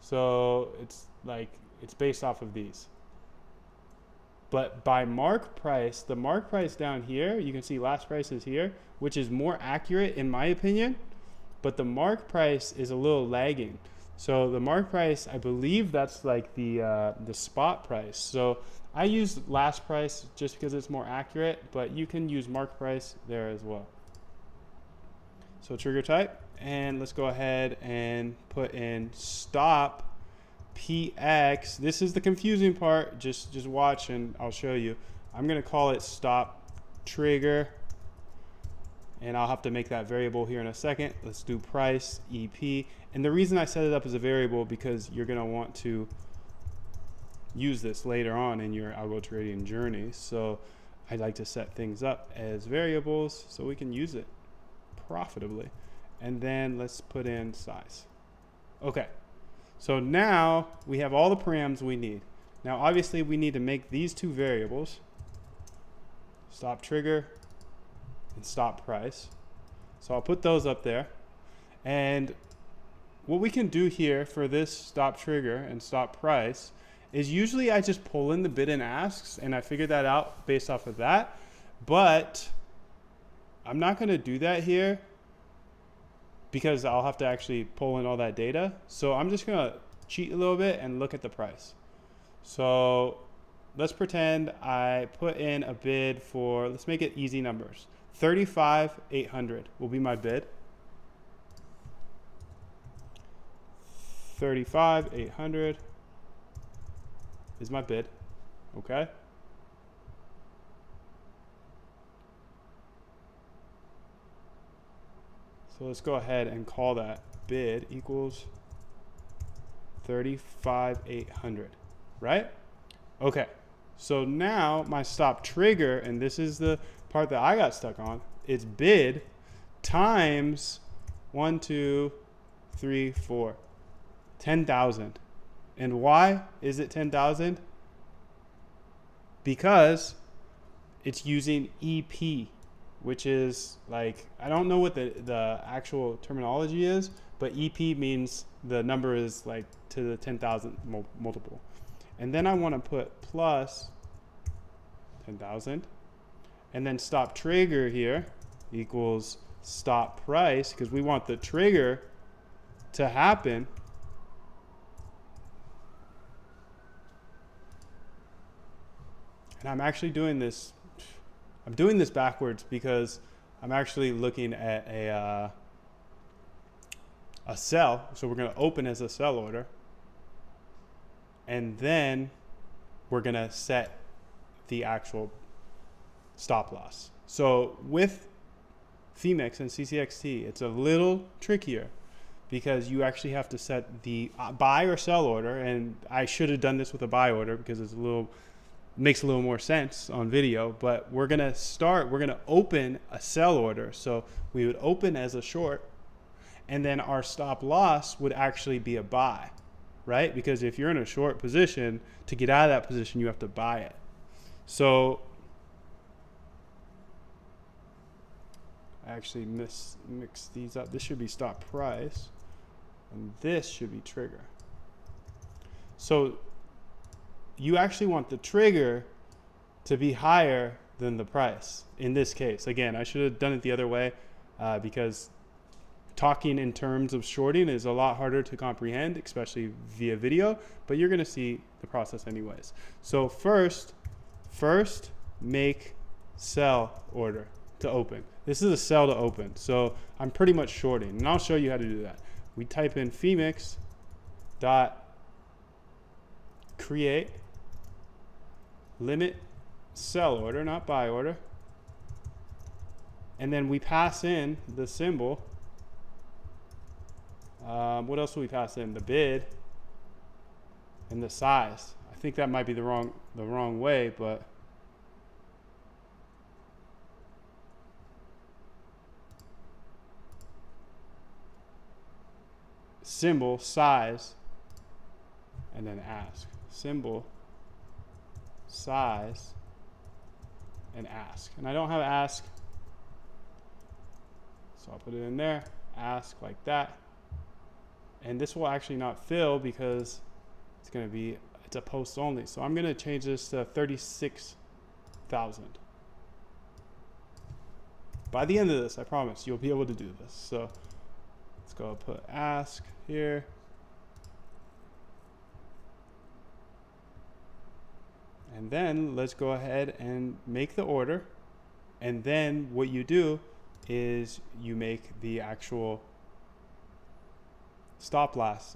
So it's based off of these. But by mark price, the mark price down here, you can see last price is here, which is more accurate in my opinion, but the mark price is a little lagging. So the mark price, I believe that's like the spot price. So I use last price just because it's more accurate, but you can use mark price there as well. So trigger type, and let's go ahead and put in stop PX. This is the confusing part. Just watch and I'll show you. I'm gonna call it stop trigger, and I'll have to make that variable here in a second. Let's do price EP. And the reason I set it up as a variable because you're gonna want to use this later on in your algo trading journey. So I like to set things up as variables so we can use it profitably. And then let's put in size. Okay, so now we have all the params we need. Now obviously we need to make these two variables, stop trigger and stop price. So I'll put those up there. And what we can do here for this stop trigger and stop price is usually I just pull in the bid and asks, and I figure that out based off of that. But I'm not going to do that here because I'll have to actually pull in all that data. So I'm just going to cheat a little bit and look at the price. So let's pretend I put in a bid for, let's make it easy numbers. 35,800 will be my bid. 35,800 is my bid. Okay. So let's go ahead and call that bid equals 35,800, right? Okay. So now my stop trigger, and this is the part that I got stuck on, it's bid times 1, 2, 3, 4, 10,000. And why is it 10,000? Because it's using EP, which is like, I don't know what the actual terminology is, but EP means the number is like to the 10,000 multiple. And then I want to put plus 10,000, and then stop trigger here equals stop price, because we want the trigger to happen. And I'm actually doing this, I'm doing this backwards because I'm actually looking at a sell. So we're going to open as a sell order. And then we're going to set the actual stop loss. So with PHMX and CCXT, it's a little trickier because you actually have to set the buy or sell order. And I should have done this with a buy order because it's a little, makes a little more sense on video, but we're going to open a sell order. So we would open as a short, and then our stop loss would actually be a buy, right? Because if you're in a short position, to get out of that position, you have to buy it. So I actually mix these up. This should be stop price, and this should be trigger. So you actually want the trigger to be higher than the price in this case. Again, I should have done it the other way because talking in terms of shorting is a lot harder to comprehend, especially via video, but you're going to see the process anyways. So first make sell order to open. This is a sell to open. So I'm pretty much shorting, and I'll show you how to do that. We type in PHMX dot create limit sell order, not buy order. And then we pass in the symbol. What else will we pass in? The bid and the size. I think that might be the wrong way, but symbol, size, and then ask. Symbol, size, and ask. And I don't have ask, so I'll put it in there. Ask like that. And this will actually not fill because it's a post only. So I'm going to change this to 36,000. By the end of this, I promise you'll be able to do this. So let's go put ask here. And then let's go ahead and make the order. And then what you do is you make the actual stop loss